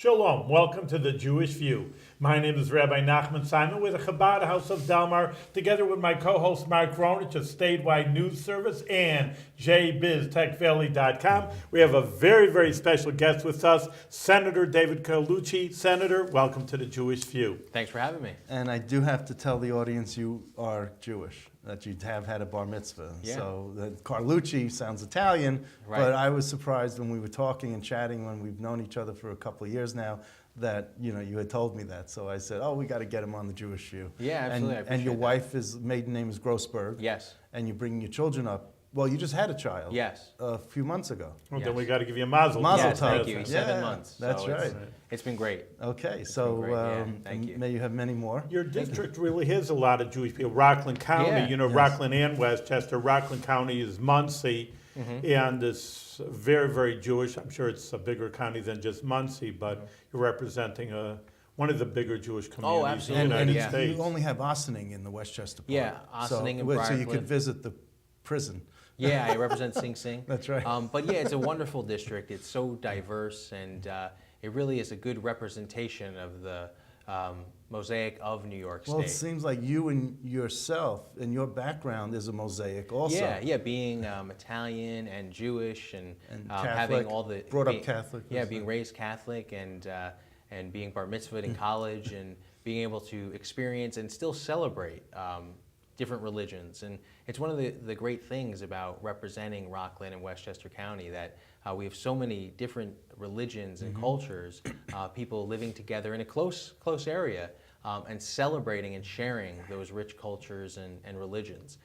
Shalom, welcome to the Jewish View. My name is Rabbi Nachman Simon with the Chabad House of Delmar, together with my co-host Mark Ronich of Statewide News Service and jbiztechvalley.com. We have a very, very special guest with us, Senator David Carlucci. Senator, welcome to the Jewish View. Thanks for having me. And I do have to tell the audience you are Jewish, that you have had a bar mitzvah. Yeah. So Carlucci sounds Italian, Right. but I was surprised when we were talking and chatting when we've known each other for a couple of years now that you had told me that. So I said, we got to get him on the Jewish View. Yeah, absolutely. I And your appreciate wife, maiden name is Grossberg. Yes. And you're bringing your children up. Well, you just had a child. Yes. A few months ago. Well, Yes. then we got to give you a mazel. Mazel Yes, tov. thank you. He's 7 months. That's so right. It's been great. Okay, so been great, yeah. Thank and you. may you have many more. Your district really has a lot of Jewish people. Rockland County, Yeah. Yes. Rockland and Westchester. Rockland County is Muncie, and it's very, very Jewish. I'm sure it's a bigger county than just Muncie, but you're representing one of the bigger Jewish communities absolutely. in the United yeah. States. You only have Ossining in the Westchester part. Yeah, Ossining and so you Rockland. could visit the prison. Yeah, I represent Sing Sing. That's right. But yeah, it's a wonderful district. It's so diverse, and it really is a good representation of the mosaic of New York State. Well, it seems like you and yourself and your background is a mosaic also. Yeah, being Italian and Jewish and Catholic, having all the brought up Catholic. Yeah, being raised Catholic and being bar mitzvahed in college and being able to experience and still celebrate different religions. And it's one of the great things about representing Rockland and Westchester County that we have so many different religions and cultures, people living together in a close area and celebrating and sharing those rich cultures and religions.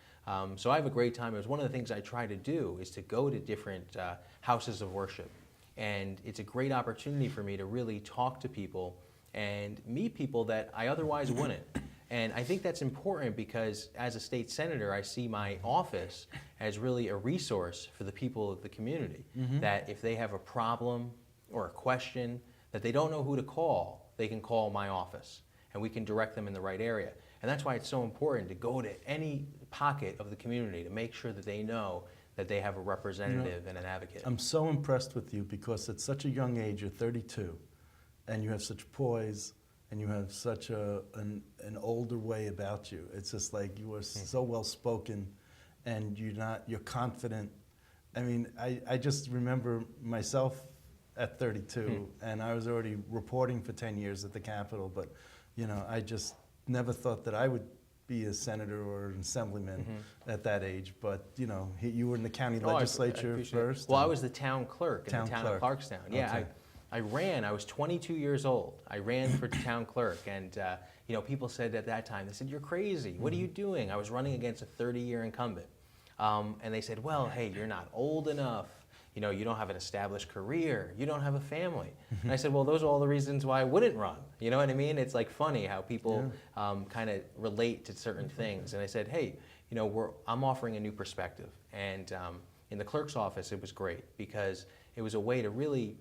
So I have a great time. It was one of the things I try to do is to go to different houses of worship. And it's a great opportunity for me to really talk to people and meet people that I otherwise wouldn't. And I think that's important because as a state senator, I see my office as really a resource for the people of the community. That if they have a problem or a question that they don't know who to call, they can call my office and we can direct them in the right area. And that's why it's so important to go to any pocket of the community to make sure that they know that they have a representative and an advocate. I'm so impressed with you because at such a young age, you're 32, and you have such poise, and you have such an older way about you. It's just like you are so well spoken, and you're confident. I mean, I just remember myself at 32, and I was already reporting for 10 years at the Capitol, but I just never thought that I would be a senator or an assemblyman at that age. But you were in the county legislature appreciate it. first. Well, I was the town clerk in the town of clerk. Clarkstown. Yeah, Okay. I ran. I was 22 years old. I ran for town clerk, and people said at that time, they said, "You're crazy. What are you doing?" I was running against a 30-year incumbent, and they said, "Well, hey, you're not old enough. You don't have an established career. You don't have a family." And I said, "Well, those are all the reasons why I wouldn't run." You know what I mean? It's like funny how people kind of relate to certain things. And I said, "Hey, I'm offering a new perspective." And in the clerk's office, it was great because it was a way to really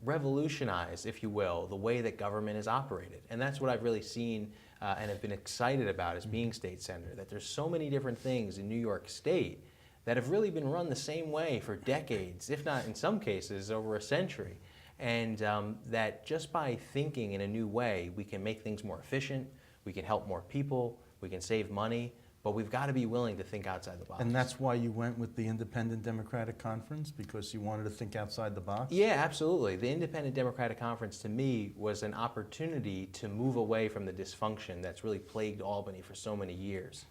revolutionize, if you will, the way that government is operated. And that's what I've really seen and have been excited about as being state senator, that there's so many different things in New York State that have really been run the same way for decades, if not in some cases over a century. And that just by thinking in a new way, we can make things more efficient, we can help more people, we can save money, but we've got to be willing to think outside the box. And that's why you went with the Independent Democratic Conference, because you wanted to think outside the box? Yeah, absolutely. The Independent Democratic Conference to me was an opportunity to move away from the dysfunction that's really plagued Albany for so many years.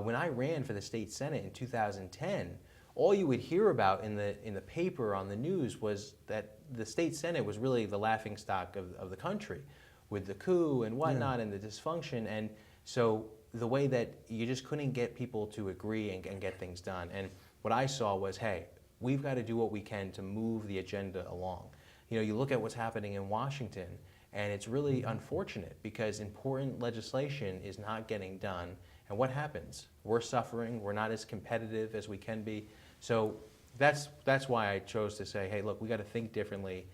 When I ran for the state senate in 2010, all you would hear about in the paper on the news was that the state senate was really the laughingstock of the country with the coup and whatnot and the dysfunction. And so the way that you just couldn't get people to agree and get things done. And what I saw was, hey, we've got to do what we can to move the agenda along. You look at what's happening in Washington, and it's really unfortunate because important legislation is not getting done. And what happens? We're suffering. We're not as competitive as we can be. So that's why I chose to say, hey, look, we got to think differently.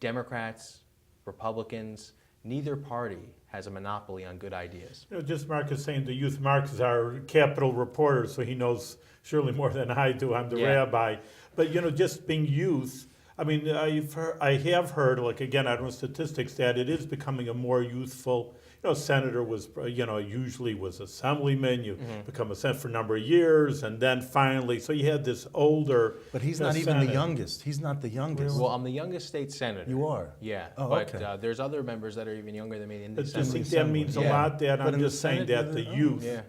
Democrats, Republicans, neither party has a monopoly on good ideas. Just Mark is saying the youth Mark is our Capitol reporter, so he knows surely more than I do. I'm the rabbi. But just being youth, I mean, I have heard, like again, I don't know statistics, that it is becoming a more youthful. Senator was, usually was assemblyman. You become a senator for a number of years, and then finally, so you had this older. But he's not even the youngest. He's not the youngest. Well, I'm the youngest state senator. You are? Yeah. Oh, but okay. There's other members that are even younger than me in the I just assembly. think that means a lot. That But I'm in the just saying Senate, that the you're youth. Yeah.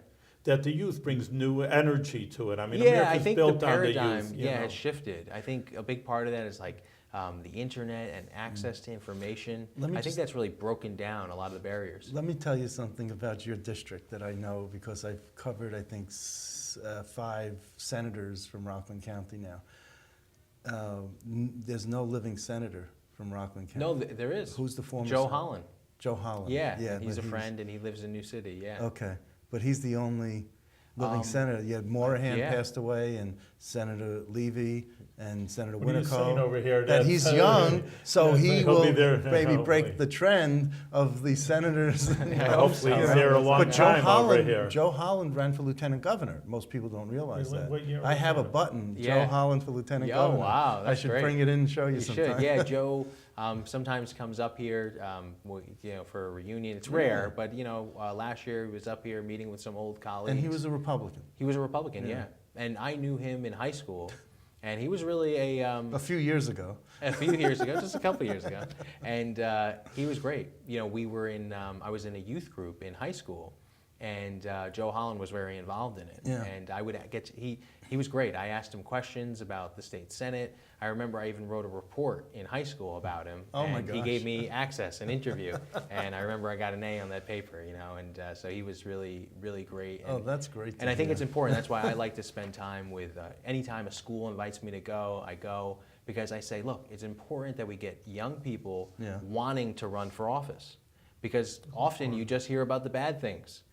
That the youth brings new energy to it. I mean, Yeah, America's I think the built paradigm, on the youth. has shifted. I think a big part of that is like the internet and access to information. I think that's really broken down a lot of the barriers. Let me tell you something about your district that I know because I've covered, I think, 5 senators from Rockland County now. There's no living senator from Rockland County. No, there is. Who's the former Joe senator? Holland. Joe Holland. Yeah, he's a but friend and he lives in New City, yeah. Okay, but he's the only living senator. You had Morahan yeah. passed away, and Senator Levy, and Senator What are you saying Winnico. over here? That he's young, so he he'll will be there, maybe break hopefully. the trend of the senators. Hopefully he's know. there a long But time over here. Joe Holland ran for lieutenant governor. Most people don't realize Really? that. What year I was have a that? button, Yeah. Joe Holland for lieutenant Oh, governor. wow, I that's should great. bring it in and show you You sometime. should, yeah. Joe sometimes comes up here, for a reunion. It's rare, but last year he was up here meeting with some old colleagues. And he was a Republican. He was a Republican, Yeah. yeah. And I knew him in high school, and he was really A few years ago. a few years ago, just a couple years ago, and he was great. We were in, I was in a youth group in high school, and Joe Holland was very involved in it. Yeah. And I would he was great. I asked him questions about the state senate. I remember I even wrote a report in high school about him. Oh my and he gosh. gave me access, an interview, and I remember I got an A on that paper. And so he was really, really great. Oh, And, that's great. and I think it's important. That's why I like to spend time with, anytime a school invites me to go, I go, because I say, look, it's important that we get young people Yeah. wanting to run for office. Because often you just hear about the bad things.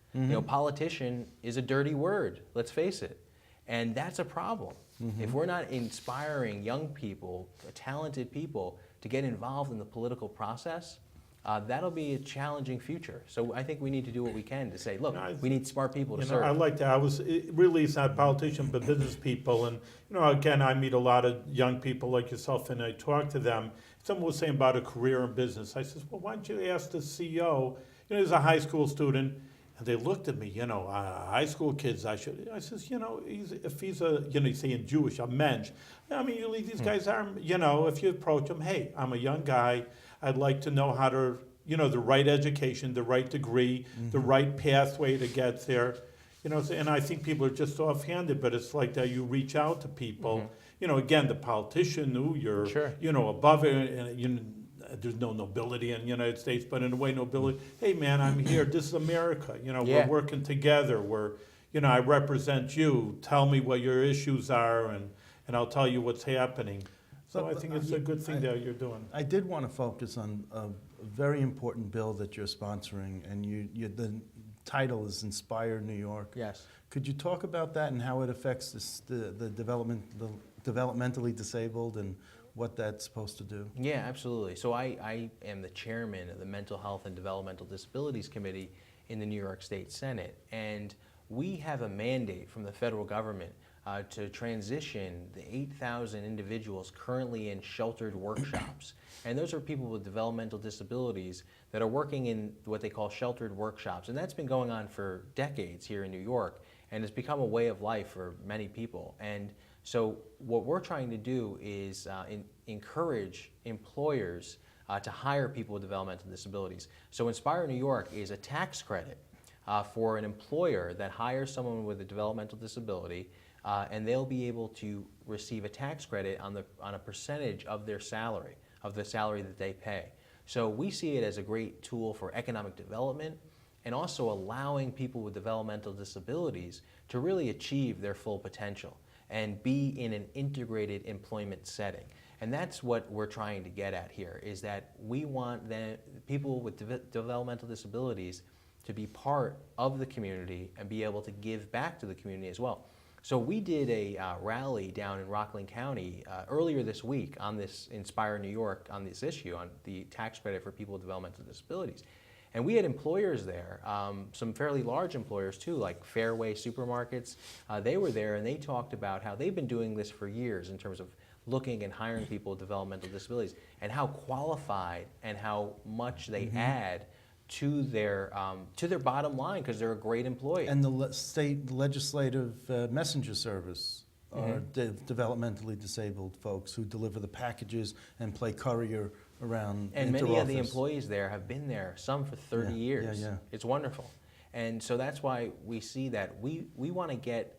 Politician is a dirty word, let's face it. And that's a problem. If we're not inspiring young people, talented people, to get involved in the political process, that'll be a challenging future. So I think we need to do what we can to say, look, we need smart people to serve. I like that. Really, it's not politicians, but business people. And, again, I meet a lot of young people like yourself, and I talk to them. Someone was saying about a career in business. I says, well, why don't you ask the CEO? He's a high school student. And they looked at me, high school kids, I says, if he's he's saying Jewish, a mensch. I mean, usually these guys are, if you approach them, hey, I'm a young guy. I'd like to know how to, the right education, the right degree, the right pathway to get there. And I think people are just offhanded, but it's like that you reach out to people. Again, the politician who you're, Sure. above it, and there's no nobility in the United States, but in a way, nobility. Hey, man, I'm here. This is America. Yeah. We're working together. I represent you. Tell me what your issues are, and I'll tell you what's happening. So I think it's a good thing that you're doing. I did want to focus on a very important bill that you're sponsoring, and the title is Inspire New York. Yes. Could you talk about that and how it affects the developmentally disabled and what that's supposed to do? Yeah, absolutely. So I am the chairman of the Mental Health and Developmental Disabilities Committee in the New York State Senate. And we have a mandate from the federal government to transition the 8,000 individuals currently in sheltered workshops. And those are people with developmental disabilities that are working in what they call sheltered workshops. And that's been going on for decades here in New York, and it's become a way of life for many people. And so what we're trying to do is encourage employers to hire people with developmental disabilities. So Inspire New York is a tax credit for an employer that hires someone with a developmental disability, and they'll be able to receive a tax credit on a percentage of their salary, of the salary that they pay. So we see it as a great tool for economic development and also allowing people with developmental disabilities to really achieve their full potential and be in an integrated employment setting. And that's what we're trying to get at here, is that we want people with developmental disabilities to be part of the community and be able to give back to the community as well. So we did a rally down in Rockland County earlier this week on this Inspire New York, on this issue, on the tax credit for people with developmental disabilities. And we had employers there, some fairly large employers too, like Fairway Supermarkets. They were there and they talked about how they've been doing this for years in terms of looking and hiring people with developmental disabilities, and how qualified and how much they add to their bottom line because they're a great employee. And the state legislative messenger service are developmentally disabled folks who deliver the packages and play courier around And many of the interoffice. employees there have been there, some for 30 Yeah, years. yeah. It's wonderful. And so that's why we see that we want to get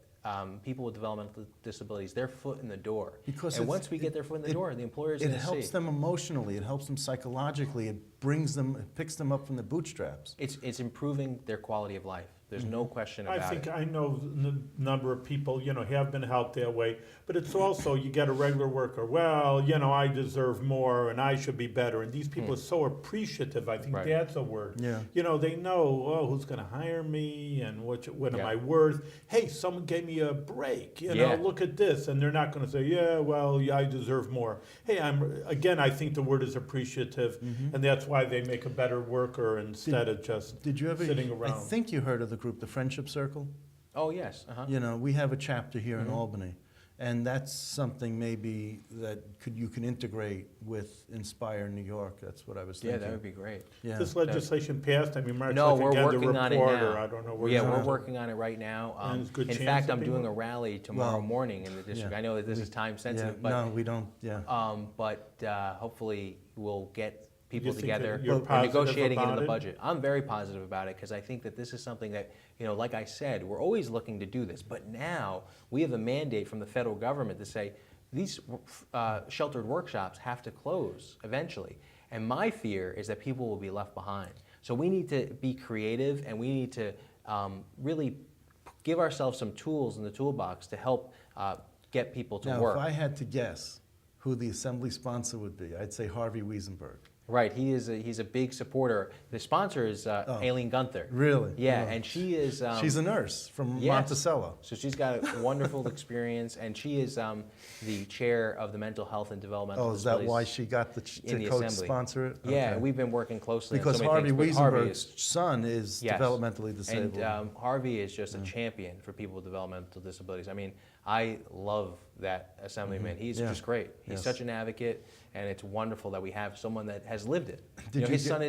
people with developmental disabilities their foot in the door. Because and once we get their foot in the door, the employer's It going to see. helps them emotionally, it helps them psychologically, it brings them, it picks them up from the bootstraps. It's improving their quality of life. There's no question I about think it. I know a number of people, have been helped that way, but it's also, you get a regular worker, well, I deserve more and I should be better. And these people are so appreciative, I think Right. that's a word. Yeah. They know, who's gonna hire me and what am Yeah. I worth? Hey, someone gave me a break, Yeah. look at this. And they're not gonna say, yeah, I deserve more. Hey, I think the word is appreciative, and that's why they make a better worker instead of just Did you ever, sitting around. I think you heard of the group, the Friendship Circle? Oh, yes. Uh-huh. We have a chapter here in Albany, and that's something maybe that you can integrate with Inspire New York. That's what I was Yeah, thinking. that would be great. Yeah. This legislation passed, Mark, No, I think we're had working the on it reporter, now. I don't know where Yeah, it's we're at. working on it right now. And there's a good in chance fact, that I'm they doing will? a rally tomorrow Well, morning in the district. yeah. I know that this is time sensitive, Yeah, but no, we don't, yeah. but hopefully we'll get people think that together. you're We're positive negotiating it in about the it? budget. I'm very positive about it because I think that this is something that, like I said, we're always looking to do this. But now we have a mandate from the federal government to say these sheltered workshops have to close eventually. And my fear is that people will be left behind. So we need to be creative and we need to really give ourselves some tools in the toolbox to help get people to Now, work. if I had to guess who the assembly sponsor would be, I'd say Harvey Wiesenberg. Right, he's a big supporter. The sponsor is Aileen Gunther. Really? Yeah, Oh. and she is. She's a nurse from yes. Monticello. So she's got a wonderful experience, and she is the chair of the Mental Health and Developmental Oh, is that Disabilities why she got in the the coach assembly. sponsor it? Yeah, Okay. we've been working closely Because on so many Harvey things, but Harvey Wiesenberg's is, son is yes. developmentally disabled. And Harvey is just a champion for people with developmental disabilities. I love that assemblyman. He's Yeah. just great. He's Yes. such an advocate, and it's wonderful that we have someone that has lived it. Did you his get- son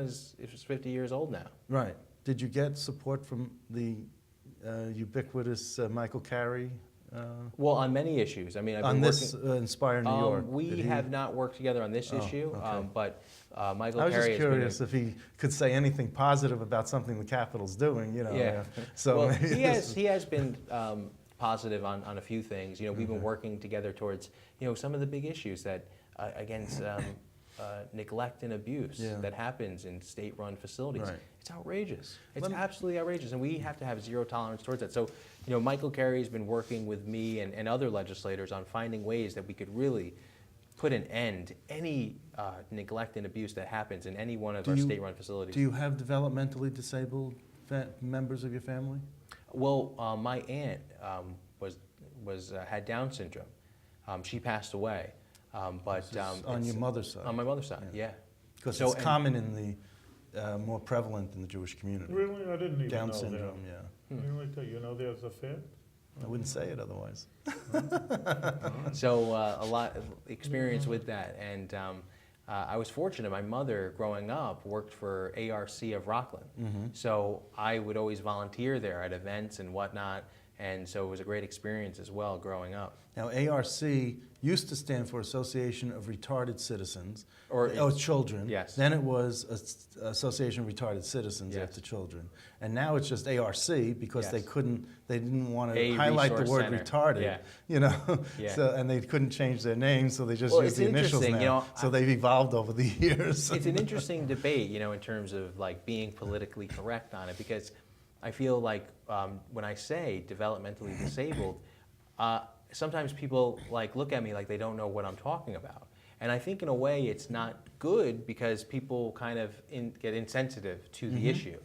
is 50 years old now. Right. Did you get support from the ubiquitous Michael Carey Well, on many issues. I've been on this working. Inspire New York? We Did he- have not worked together on this Oh, issue, okay. but Michael I was Carey just has been curious if he could say anything positive about something the Capitol's doing, Yeah. So well, maybe he has been positive on a few things. We've been working together towards some of the big issues that against neglect and abuse Yeah. that happens in state-run facilities. Right. It's outrageous. It's Let me- absolutely outrageous, and we have to have zero tolerance towards that. So, Michael Carey's been working with me and other legislators on finding ways that we could really put an end to any neglect and abuse that happens in any one of Do our you- state-run facilities. Do you have developmentally disabled members of your family? Well, my aunt had Down syndrome. She passed away, but This is on it's- your mother's side? on my mother's side, yeah. Because So- it's and- common in the, more prevalent in the Jewish community. Really? I didn't even Down know syndrome, that. yeah. Really? There's a fit? I wouldn't say it otherwise. So a lot of experience with that, and I was fortunate. My mother, growing up, worked for ARC of Rockland, so I would always volunteer there at events and whatnot, and so it was a great experience as well growing up. Now, ARC used to stand for Association of Retarded Citizens, Or children. Yes. Then it was Association of Retarded Citizens Yes. after children. And now it's just ARC because Yes. they didn't want A to highlight the resource word center. retarded, Yeah. Yeah. So, and they couldn't change their name, so they just Well, use it's the initials interesting, now. So they've evolved over the years. It's an interesting debate, in terms of like being politically correct on it, because I feel like when I say developmentally disabled, sometimes people look at me like they don't know what I'm talking about. And I think in a way it's not good because people kind of get insensitive to the issue.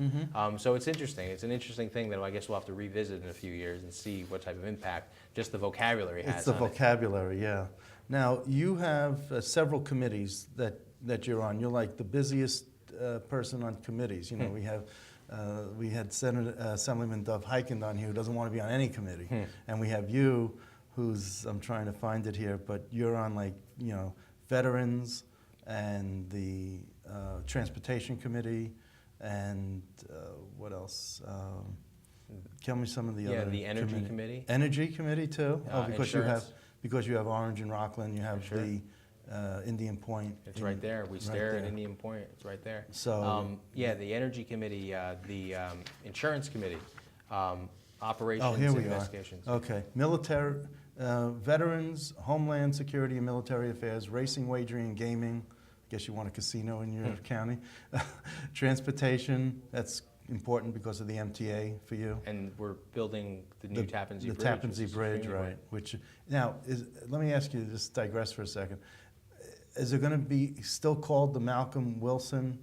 So it's interesting. It's an interesting thing that I guess we'll have to revisit in a few years and see what type of impact just the vocabulary has It's the on it. vocabulary, yeah. Now, you have several committees that you're on. You're like the busiest person on committees. We had Assemblyman Dov Heikind on here who doesn't want to be on any committee. And we have you who's, I'm trying to find it here, but you're on like, you know, veterans and the transportation committee and what else? Tell me some of the other. The energy committee. Energy committee too? Because Insurance. you have Orange and Rockland, you have Sure. the Indian Point. It's right there. We stare there. at Indian Point. It's right there. So the energy committee, the insurance committee, operations here and we are. investigations. Okay, military, veterans, homeland security and military affairs, racing, wagering, and gaming. I guess you want a casino in your county. Transportation, that's important because of the MTA for you. And we're building the new Tappan Zee Bridge. The Tappan Zee which is Bridge, extremely right. Which now, let me ask you, just digress for a second. Is it going to be still called the Malcolm Wilson,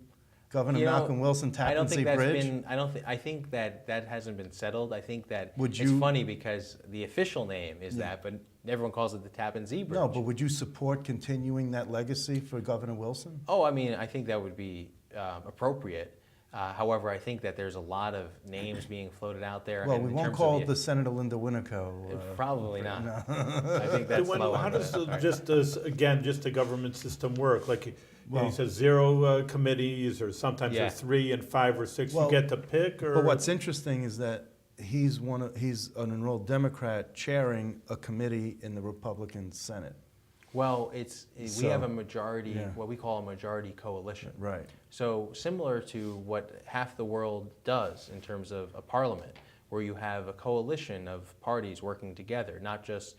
Governor Malcolm Wilson Tappan Zee Bridge? I think that hasn't been settled. I think that Would it's you- funny because the official name is that, but everyone calls it the Tappan Zee Bridge. No, but would you support continuing that legacy for Governor Wilson? Oh, I mean, I think that would be appropriate. However, I think that there's a lot of names being floated out there. Well, and we in won't terms call of it the Senator Linda Winoco. Probably not. No. I think that's low How on does the- just the government system work? Like, you Well- said 0 committees, or sometimes Yeah. there's 3 and 5 or 6. Well, you get to pick, or But what's interesting is that he's an enrolled Democrat chairing a committee in the Republican Senate. Well, we have a So, majority, yeah. what we call a majority coalition. Right. So similar to what half the world does in terms of a parliament, where you have a coalition of parties working together, not just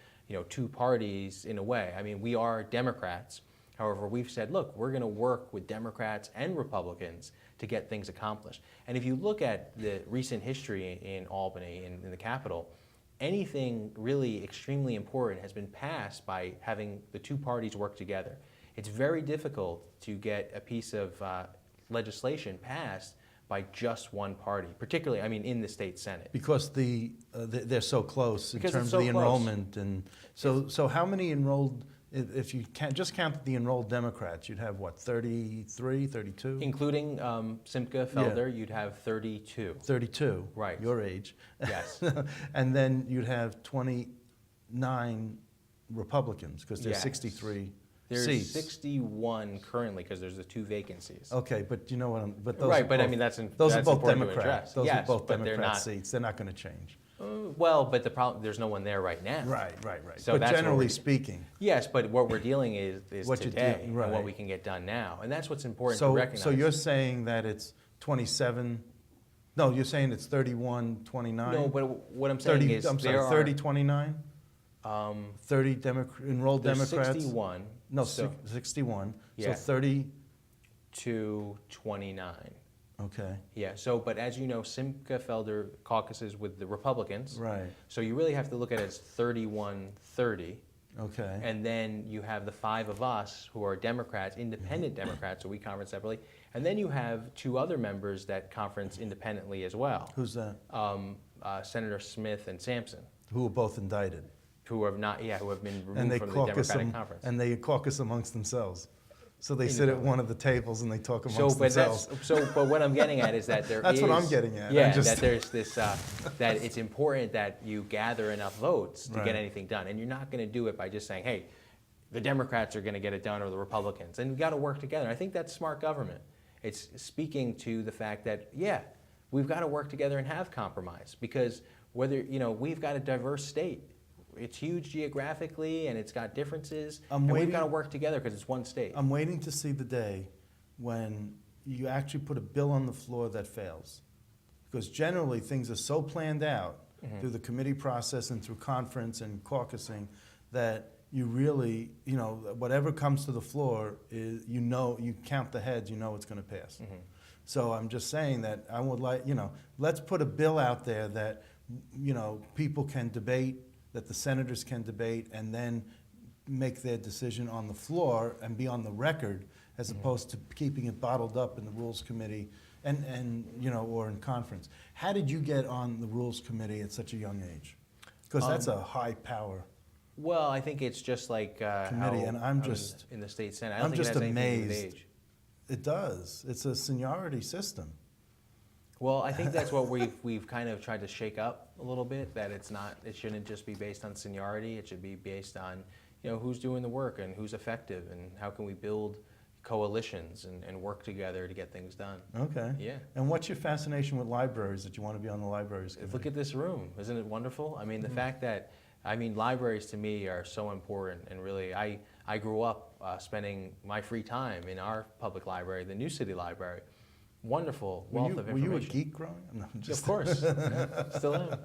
two parties in a way. I mean, we are Democrats. However, we've said, look, we're going to work with Democrats and Republicans to get things accomplished. And if you look at the recent history in Albany, in the Capitol, anything really extremely important has been passed by having the two parties work together. It's very difficult to get a piece of legislation passed by just one party, particularly, I mean, in the state Senate. Because they're so close in Because it's terms so of the close. enrollment. And so how many enrolled, if you just count the enrolled Democrats, you'd have what, 33, 32? Including Simca Felder, you'd have 32. 32. Right. Your age. Yes. And then you'd have 29 Republicans, because there's Yes. 63 There's seats. 61 currently because there's the 2 vacancies. Okay, but you know what but those Right, are but I both- mean, that's those are that's both important to Democrat. address. Those Yes, are both but they're Democrat not. seats. They're not going to change. Well, but the problem, there's no one there right now. Right. So but that's what generally we're- speaking. Yes, but what we're dealing is What you're today dealing- and right. what we can get done now. And that's what's important to So, recognize. so you're saying that it's 27, no, you're saying it's 31, 29? No, but what I'm saying 30, is I'm sorry, there 30, 29? are 30 enrolled there's Democrats? 61 No, so 61. Yeah. So 30, to 29. okay, Yeah, so, but as you know, Simca Felder caucuses with the Republicans. right, So you really have to look at it as 31-30. okay. And then you have the 5 of us who are Democrats, independent Democrats, so we conference separately. And then you have 2 other members that conference independently as well. Who's that? Senator Smith and Sampson, Who were both indicted. who have not, who have been And removed they from the caucus Democratic conference. and they caucus amongst themselves. So they sit at one of the tables and they talk amongst But themselves. but what I'm getting at is that there That's is. what I'm getting at. Yeah, I'm just- that there's this, that it's important that you gather enough votes to Right. get anything done. And you're not gonna do it by just saying, hey, the Democrats are gonna get it done or the Republicans. And we gotta work together. I think that's smart government. It's speaking to the fact that, yeah, we've gotta work together and have compromise. Because whether, we've got a diverse state. It's huge geographically and it's got differences. I'm and waiting- we've gotta work together because it's one state. I'm waiting to see the day when you actually put a bill on the floor that fails. Because generally, things are so planned out through the committee process and through conference and caucusing that you really, whatever comes to the floor, is, you count the heads, you know it's going to pass. So I'm just saying that I would like, let's put a bill out there that, people can debate, that the senators can debate, and then make their decision on the floor and be on the record, as opposed to keeping it bottled up in the Rules Committee and or in conference. How did you get on the Rules Committee at such a young age? Because that's a high power Well, I think it's just like committee, how and I'm just, in the state senate. I don't I'm think just it has anything to do with amazed. age. It does. It's a seniority system. Well, I think that's what we've kind of tried to shake up a little bit, that it shouldn't just be based on seniority, it should be based on, who's doing the work and who's effective and how can we build coalitions and work together to get things done. Okay. Yeah. And what's your fascination with libraries that you want to be on the libraries committee? Look at this room, isn't it wonderful? I mean, the fact that, libraries to me are so important, and really, I grew up spending my free time in our public library, the New City Library. Wonderful wealth of information. Were you a geek growing up? No, Of course, yeah, still am.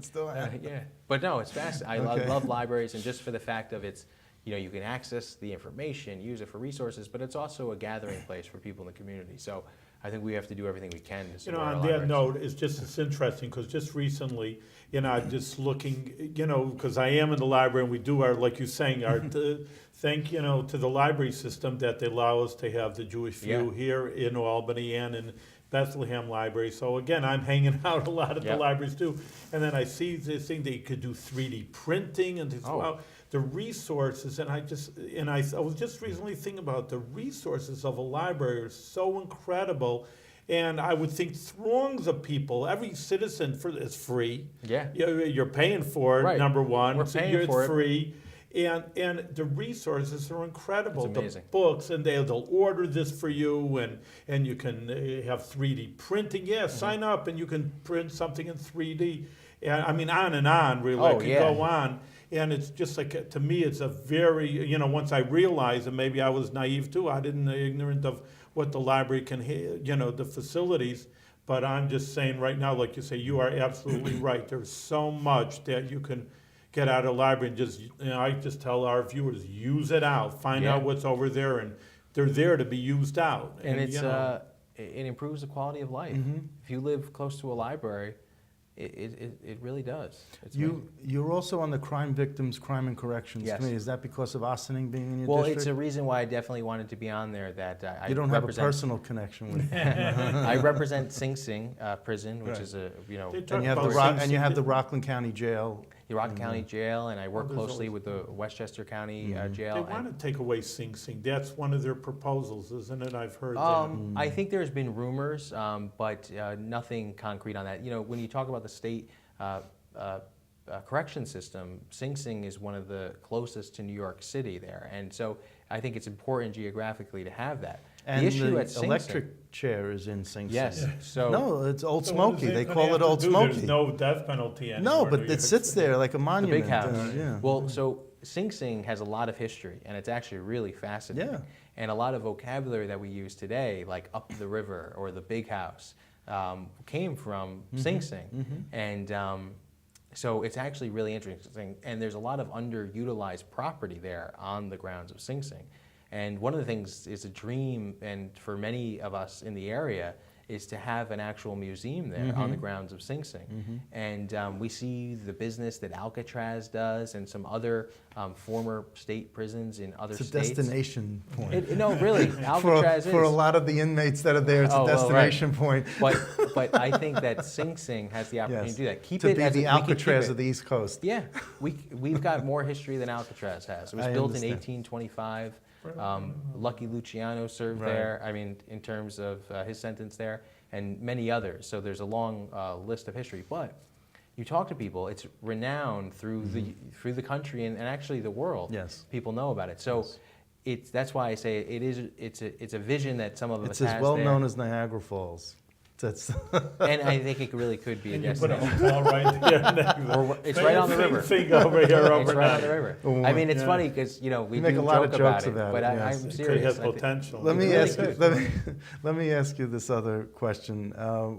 Still am. Yeah, but no, it's fascinating. I Okay. love libraries, and just for the fact of it's, you can access the information, use it for resources, but it's also a gathering place for people in the community. So I think we have to do everything we can to support our On libraries. that note, it's interesting, because just recently, just looking, because I am in the library, and we do our, like you're saying, our, thank, to the library system that they allow us to have the Jewish View here in Albany and in Bethlehem Library. So again, I'm hanging out a lot at the libraries too. And then I see this thing that you could do 3D printing and this, wow, the resources, and I was just recently thinking about the resources of a library are so incredible. And I would think throngs of people, every citizen is free. Yeah. You're paying for it, Right. number one. We're paying for it. It's free. And the resources are incredible. It's amazing. The books, and they'll order this for you, and you can have 3D printing. Yeah, sign up, and you can print something in 3D. And on and on, really. I could go on. And it's just like, to me, it's a very, once I realized, and maybe I was naive too, I didn't ignorant of what the library can, the facilities. But I'm just saying right now, like you say, you are absolutely right. There's so much that you can get out of the library, and just, I just tell our viewers, use it out, find out what's over there, and they're there to be used out. And it's it improves the quality of life. If you live close to a library, it really does. It's amazing. You're also on the Crime Victims, Crime and Corrections Yes. Committee. Is that because of Ossining being in your Well, district? it's a reason why I definitely wanted to be on there. That I You don't have a represent, personal connection with I represent Sing Sing prison, which Right. is a They and talk you have about and you have the Sing Sing. Rockland County Jail. the Rockland County Jail, and I work there's closely always- with the Westchester County They Jail. want to take away Sing Sing. That's one of their proposals, isn't it? I've heard I think there's been rumors, but nothing concrete on that. When you talk about the state correction system, Sing Sing is one of the closest to New York City there, and so I think it's important geographically to have that. And the issue the at Sing Sing, electric chair is in Sing Sing. yes. So No, it's Old So what is Smoky. it They gonna call have it to Old do? Smoky. There's no death penalty anymore. No, but New it York sits City. there like a the monument. big house. Yeah. Well, so Sing Sing has a lot of history, and it's actually really fascinating. Yeah. And a lot of vocabulary that we use today, like up the river or the big house, came from Sing Sing. And so it's actually really interesting. And there's a lot of underutilized property there on the grounds of Sing Sing. And one of the things is a dream, and for many of us in the area, is to have an actual museum there on the grounds of Sing Sing. And we see the business that Alcatraz does and some other former state prisons in other It's a states. destination point. No, really, Alcatraz for a is. lot of the inmates that are there, it's Oh, a well, right. destination point. But I think that Sing Sing has the opportunity to do that. Keep to it be as the we can keep Alcatraz it. of the East Coast. Yeah, we've got more history than Alcatraz has. It was I built in understand. 1825. Lucky Luciano served Right. there. In terms of his sentence there, and many others. So there's a long list of history. But you talk to people, it's renowned through the country and actually the world. Yes. People know about it. So that's why I say it's a vision that some of us It's has as well there. known as Niagara Falls. That's And I think it really could be a And you put a destination. hotel right there. It's right on the river. Thing over here It's overnight. right on the river. I mean, it's Yeah. funny because we make do a lot of joke jokes about about it, but it, yes. I'm It serious. could have I think- potential. Let me really ask you. could. Let me ask you this other question.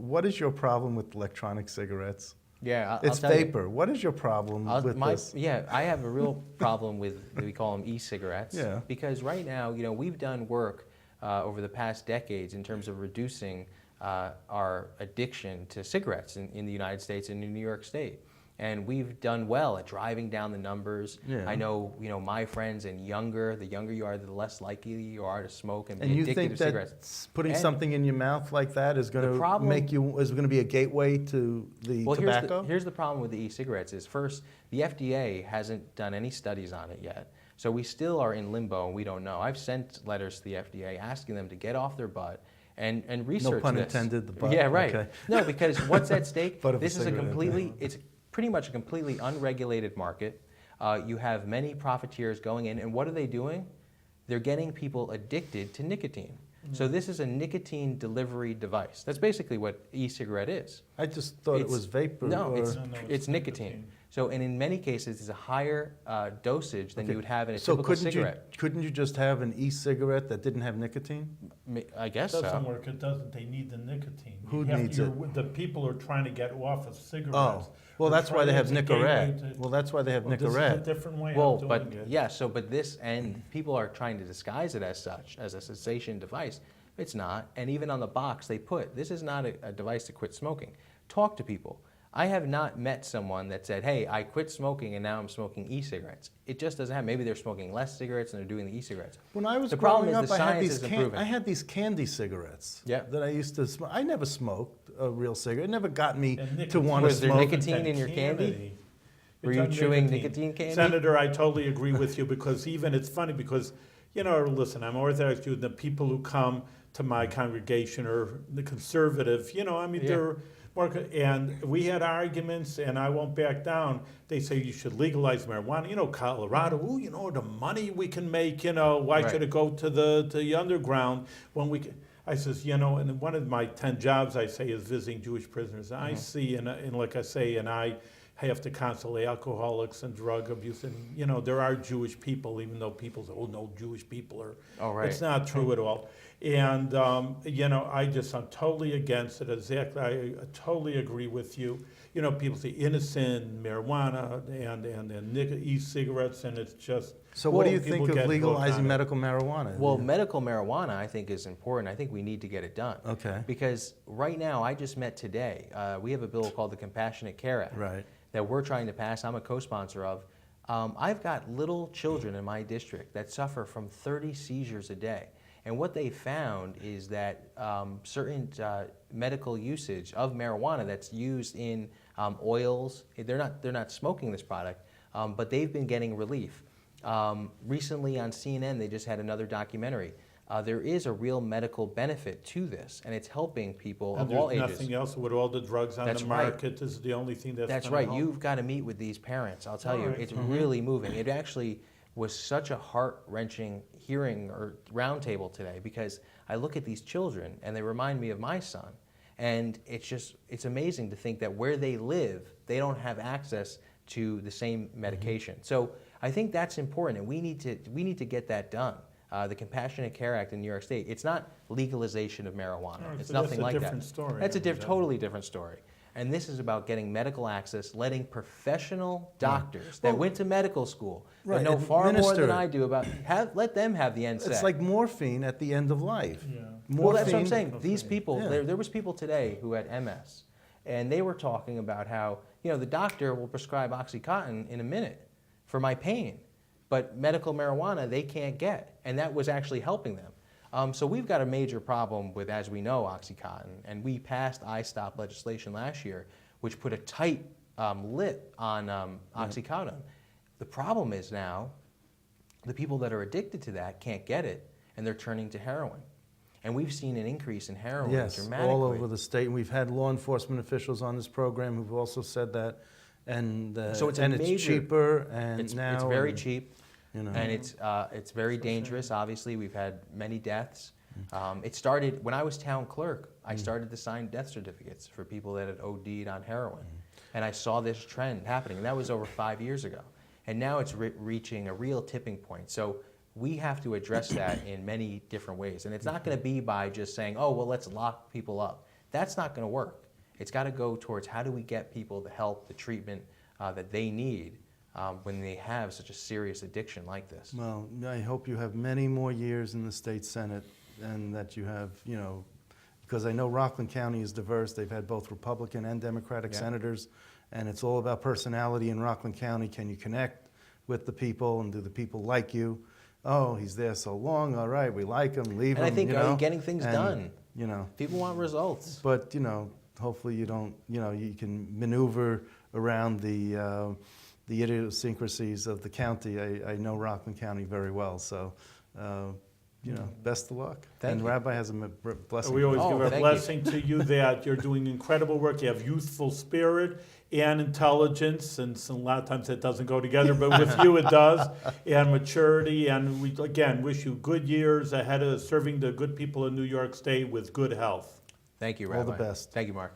What is your problem with electronic cigarettes? Yeah, I'll It's tell you. vapor. What is your problem with this? Yeah, I have a real problem with, we call them e-cigarettes. Yeah. Because right now, we've done work over the past decades in terms of reducing our addiction to cigarettes in the United States and in New York State. And we've done well at driving down the numbers. Yeah. I know, my friends, and the younger you are, the less likely you are to smoke and be And you addicted think to that cigarettes. putting And- something in your mouth like that is going The to problem- is going to be a gateway to the tobacco? Here's the problem with the e-cigarettes is, first, the FDA hasn't done any studies on it yet. So we still are in limbo and we don't know. I've sent letters to the FDA asking them to get off their butt and research No pun this. intended, the butt. Yeah, right. Okay. No, because what's at stake? Butt of a This is a cigarette. it's pretty much a completely unregulated market. You have many profiteers going in, and what are they doing? They're getting people addicted to nicotine. So this is a nicotine delivery device. That's basically what e-cigarette is. I just thought it was vapor. No, or, it's nicotine. So, and in many cases, it's a higher dosage than you would have in a so typical couldn't cigarette. couldn't you just have an e-cigarette that didn't have nicotine? I guess It doesn't so. work, it doesn't, they need the nicotine. Who You have to- needs you're- The people are trying to get off of cigarettes. Oh, well, We're that's why trying- they have it's a gateway Nicorette. to- Well, that's why they have Well, this is a Nicorette. different way Well, of doing but it. yeah, so but this, and people are trying to disguise it as such, as a cessation device. It's not, and even on the box they put, this is not a device to quit smoking. Talk to people. I have not met someone that said, hey, I quit smoking and now I'm smoking e-cigarettes. It just doesn't happen. Maybe they're smoking less cigarettes and they're doing the e-cigarettes. When I was The problem growing is up, the I had science these is improving. I had these candy cigarettes Yeah. that I used to smoke. I never smoked a real cigarette. It never got me And to nicotine- want to Was there smoke. nicotine in your candy? Were you It's on chewing nicotine candy? Senator, I totally agree with you because even it's funny because, you know, listen, I'm Orthodox Jew. The people who come to my congregation are the conservative, you know, I mean, Yeah. they're more, and we had arguments and I won't back down. They say you should legalize marijuana. You know, Colorado, ooh, you know, the money we can make, you know, why Right. should it go to the underground when we can? I says, you know, and one of my 10 jobs, I say, is visiting Jewish prisoners. I see, and like I say, and I have to counsel alcoholics and drug abuse. And, you know, there are Jewish people, even though people say, oh, no, Jewish people are. Oh, right. It's not true at all. And, you know, I'm totally against it. Exactly. I totally agree with you. You know, people say innocent marijuana and e-cigarettes, and it's just. So what do you people think get of hooked on legalizing it. medical marijuana? Well, medical marijuana, I think, is important. I think we need to get it done. Okay. Because right now, I just met today, we have a bill called the Compassionate Care Act Right. that we're trying to pass. I'm a co-sponsor of. I've got little children in my district that suffer from 30 seizures a day. And what they found is that certain medical usage of marijuana that's used in oils, they're not smoking this product, but they've been getting relief. Recently on CNN, they just had another documentary. There is a real medical benefit to this, and it's helping people And of all there's ages. nothing else with all the drugs on That's the right. market. This is the only thing that's That's gonna right. help. You've got to meet with these parents. I'll tell All you, right. it's really moving. It actually was such a heart-wrenching hearing or roundtable today because I look at these children and they remind me of my son. And it's amazing to think that where they live, they don't have access to the same medication. So I think that's important, and we need to get that done. The Compassionate Care Act in New York State, it's not legalization of marijuana. All right, It's so nothing that's a like that. different story. That's a Yeah. totally different story. And this is about getting medical access, letting professional doctors that went to medical school, Right, that know and far more minister than it. I do about, let them have the end say. It's like morphine at the end of life. Yeah. Well, that's what I'm Morphine- saying. These people, Yeah. there was people today who had MS, and they were talking about how, you know, the doctor will prescribe Oxycontin in a minute for my pain, but medical marijuana they can't get, and that was actually helping them. So we've got a major problem with, as we know, Oxycontin, and we passed I-STOP legislation last year, which put a tight lip on Oxycontin. The problem is now, the people that are addicted to that can't get it, and they're turning to heroin. And we've seen an increase in heroin Yes, dramatically. all over the state. And we've had law enforcement officials on this program who've also said that. And So it's a and major- it's cheaper. And It's now very cheap, You know. and it's very dangerous. Obviously, we've had many deaths. It started when I was town clerk. I started to sign death certificates for people that had OD'd on heroin, and I saw this trend happening. And that was over 5 years ago, and now it's reaching a real tipping point. So we have to address that in many different ways, and it's not going to be by just saying, "Oh, well, let's lock people up." That's not going to work. It's got to go towards how do we get people the help, the treatment that they need when they have such a serious addiction like this. Well, I hope you have many more years in the state senate, and that you have, you know, because I know Rockland County is diverse. They've had both Republican and Democratic Yeah. senators, and it's all about personality in Rockland County. Can you connect with the people, and do the people like you? Oh, he's there so long. All right, we like him. Leave And him. I think you are know? you getting things And, done? You know, People want results. but you know, hopefully you don't. You know, you can maneuver around the idiosyncrasies of the county. I know Rockland County very well, so. best of luck. Thank and you. Rabbi has a blessing. We always Oh, give our thank you. blessing to you that you're doing incredible work. You have youthful spirit and intelligence, and a lot of times it doesn't go together, but with you it does, and maturity. And we, again, wish you good years ahead of serving the good people in New York State with good health. Thank you, All Rabbi. the best. Thank you, Mark.